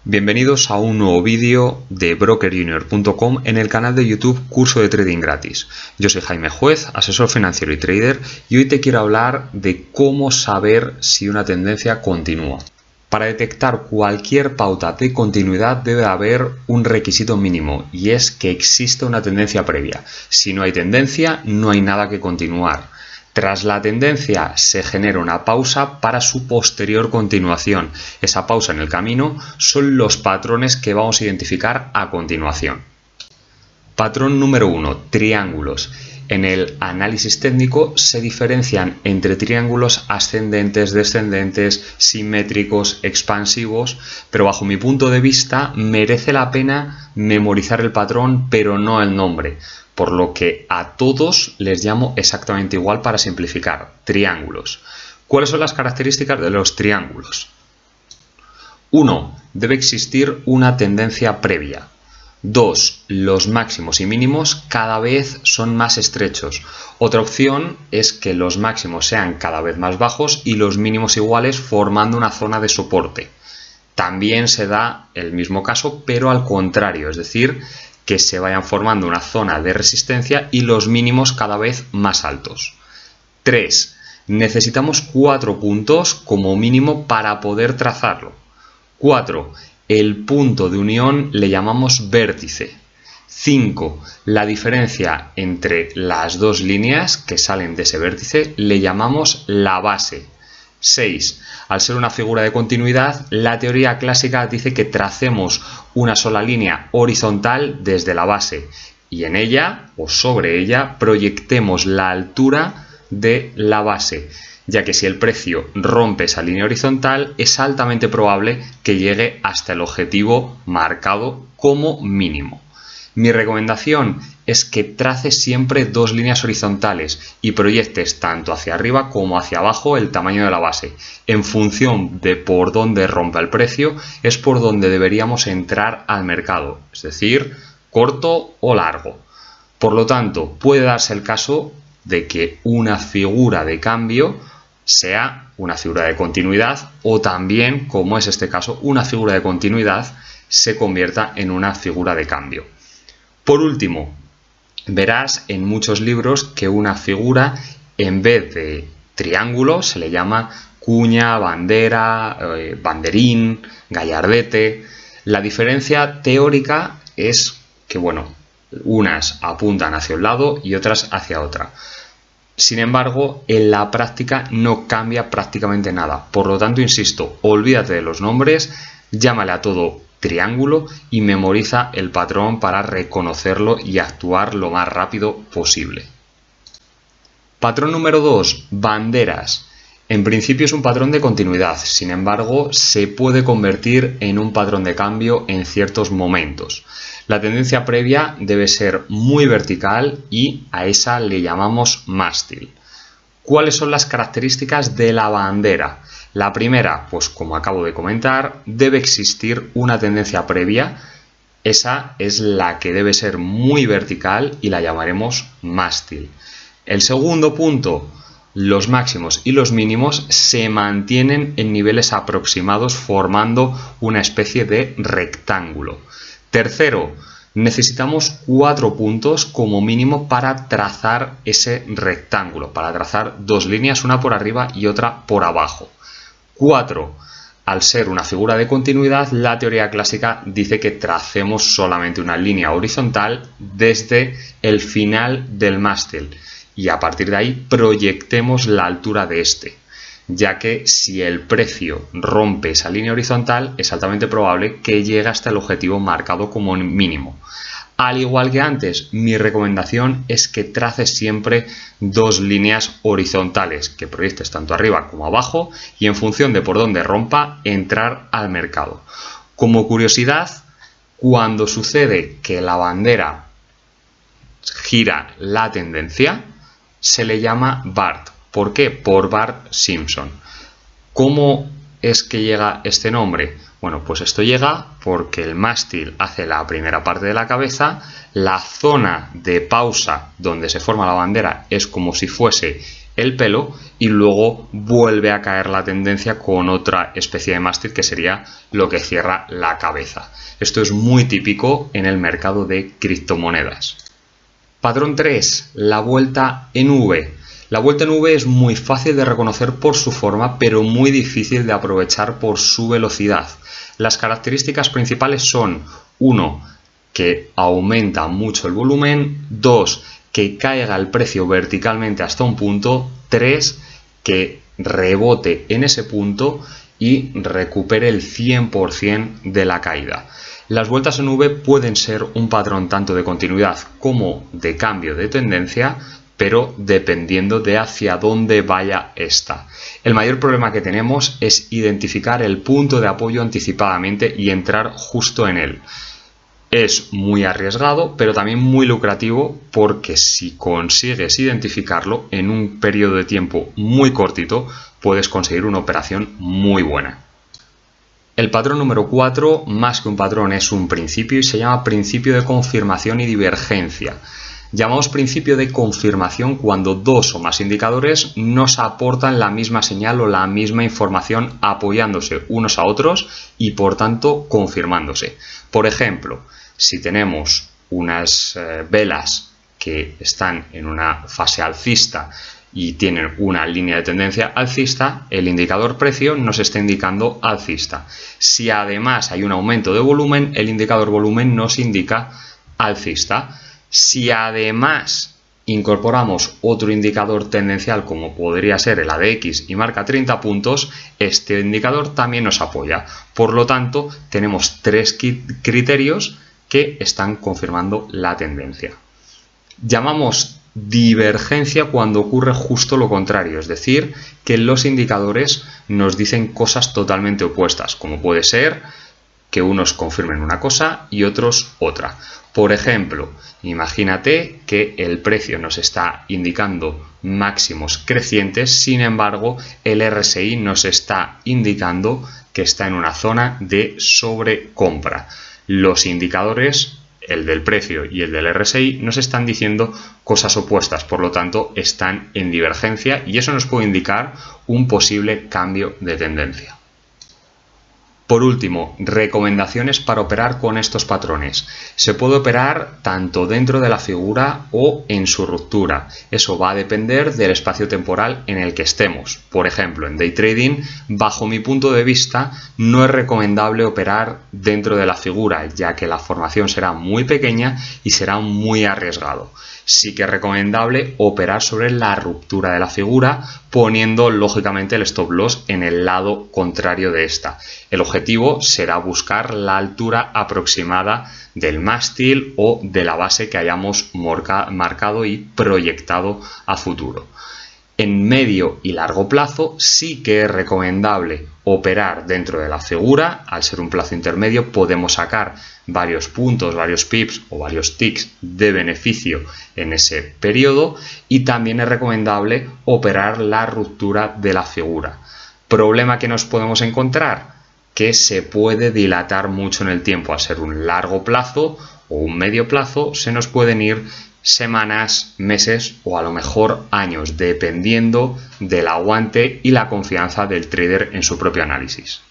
Bienvenidos a un nuevo vídeo de brokerjunior.com en el canal de YouTube Curso de Trading Gratis. Yo soy Jaime Juez, asesor financiero y trader, y hoy te quiero hablar de cómo saber si una tendencia continúa. Para detectar cualquier pauta de continuidad debe haber un requisito mínimo, y es que existe una tendencia previa. Si no hay tendencia, no hay nada que continuar. Tras la tendencia se genera una pausa para su posterior continuación. Esa pausa en el camino son los patrones que vamos a identificar a continuación. Patrón número 1, triángulos. En el análisis técnico se diferencian entre triángulos ascendentes, descendentes, simétricos, expansivos, pero bajo mi punto de vista merece la pena memorizar el patrón, pero no el nombre. Por lo que a todos les llamo exactamente igual para simplificar, triángulos. ¿Cuáles son las características de los triángulos? 1. Debe existir una tendencia previa. 2. Los máximos y mínimos cada vez son más estrechos. Otra opción es que los máximos sean cada vez más bajos y los mínimos iguales, formando una zona de soporte. También se da el mismo caso, pero al contrario, es decir, que se vayan formando una zona de resistencia y los mínimos cada vez más altos. 3. Necesitamos 4 puntos como mínimo para poder trazarlo. 4. El punto de unión le llamamos vértice. 5. La diferencia entre las dos líneas que salen de ese vértice le llamamos la base. 6. Al ser una figura de continuidad, la teoría clásica dice que tracemos una sola línea horizontal desde la base y en ella o sobre ella proyectemos la altura de la base, ya que si el precio rompe esa línea horizontal es altamente probable que llegue hasta el objetivo marcado como mínimo. Mi recomendación es que traces siempre dos líneas horizontales y proyectes tanto hacia arriba como hacia abajo el tamaño de la base. En función de por dónde rompa el precio es por donde deberíamos entrar al mercado, es decir, corto o largo. Por lo tanto, puede darse el caso de que una figura de cambio sea una figura de continuidad o también, como es este caso, una figura de continuidad se convierta en una figura de cambio. Por último, verás en muchos libros que una figura en vez de triángulo se le llama cuña, bandera, banderín, gallardete. La diferencia teórica es que, unas apuntan hacia un lado y otras hacia otra. Sin embargo, en la práctica no cambia prácticamente nada. Por lo tanto, insisto, olvídate de los nombres, llámale a todo triángulo y memoriza el patrón para reconocerlo y actuar lo más rápido posible. Patrón número 2, banderas. En principio es un patrón de continuidad, sin embargo se puede convertir en un patrón de cambio en ciertos momentos. La tendencia previa debe ser muy vertical y a esa le llamamos mástil. ¿Cuáles son las características de la bandera? La primera, pues como acabo de comentar, debe existir una tendencia previa. Esa es la que debe ser muy vertical y la llamaremos mástil. El segundo punto, los máximos y los mínimos se mantienen en niveles aproximados formando una especie de rectángulo. Tercero, necesitamos 4 puntos como mínimo para trazar ese rectángulo, para trazar dos líneas, una por arriba y otra por abajo. 4. Al ser una figura de continuidad, la teoría clásica dice que tracemos solamente una línea horizontal desde el final del mástil y a partir de ahí proyectemos la altura de este, ya que si el precio rompe esa línea horizontal es altamente probable que llegue hasta el objetivo marcado como mínimo. Al igual que antes, mi recomendación es que traces siempre dos líneas horizontales, que proyectes tanto arriba como abajo y en función de por dónde rompa, entrar al mercado. Como curiosidad, cuando sucede que la bandera gira la tendencia, se le llama BART. ¿Por qué? Por Bart Simpson. ¿Cómo es que llega este nombre? Bueno, pues esto llega porque el mástil hace la primera parte de la cabeza, la zona de pausa donde se forma la bandera es como si fuese el pelo y luego vuelve a caer la tendencia con otra especie de mástil que sería lo que cierra la cabeza. Esto es muy típico en el mercado de criptomonedas. Patrón 3, la vuelta en V. La vuelta en V es muy fácil de reconocer por su forma, pero muy difícil de aprovechar por su velocidad. Las características principales son 1, que aumenta mucho el volumen, 2, que caiga el precio verticalmente hasta un punto, 3, que rebote en ese punto y recupere el 100% de la caída. Las vueltas en V pueden ser un patrón tanto de continuidad como de cambio de tendencia, pero dependiendo de hacia dónde vaya esta. El mayor problema que tenemos es identificar el punto de apoyo anticipadamente y entrar justo en él. Es muy arriesgado, pero también muy lucrativo, porque si consigues identificarlo en un periodo de tiempo muy cortito, puedes conseguir una operación muy buena. El patrón número 4, más que un patrón, es un principio y se llama principio de confirmación y divergencia. Llamamos principio de confirmación cuando dos o más indicadores nos aportan la misma señal o la misma información apoyándose unos a otros y por tanto confirmándose. Por ejemplo, si tenemos unas velas que están en una fase alcista y tienen una línea de tendencia alcista, el indicador precio nos está indicando alcista. Si además hay un aumento de volumen, el indicador volumen nos indica alcista. Si además incorporamos otro indicador tendencial como podría ser el ADX y marca 30 puntos, este indicador también nos apoya. Por lo tanto, tenemos tres criterios que están confirmando la tendencia. Llamamos divergencia cuando ocurre justo lo contrario, es decir, que los indicadores nos dicen cosas totalmente opuestas, como puede ser que unos confirmen una cosa y otros otra. Por ejemplo, imagínate que el precio nos está indicando máximos crecientes, sin embargo, el RSI nos está indicando que está en una zona de sobrecompra. Los indicadores, el del precio y el del RSI, nos están diciendo cosas opuestas, por lo tanto están en divergencia y eso nos puede indicar un posible cambio de tendencia. Por último, recomendaciones para operar con estos patrones. Se puede operar tanto dentro de la figura o en su ruptura. Eso va a depender del espacio temporal en el que estemos. Por ejemplo, en day trading, bajo mi punto de vista, no es recomendable operar dentro de la figura, ya que la formación será muy pequeña y será muy arriesgado. Sí que es recomendable operar sobre la ruptura de la figura, poniendo lógicamente el stop loss en el lado contrario de esta. El objetivo será buscar la altura aproximada del mástil o de la base que hayamos marcado y proyectado a futuro. En medio y largo plazo sí que es recomendable operar dentro de la figura. Al ser un plazo intermedio podemos sacar varios puntos, varios pips o varios ticks de beneficio en ese periodo, y también es recomendable operar la ruptura de la figura. ¿Problema que nos podemos encontrar? Que se puede dilatar mucho en el tiempo. Al ser un largo plazo o un medio plazo, se nos pueden ir semanas, meses o a lo mejor años, dependiendo del aguante y la confianza del trader en su propio análisis.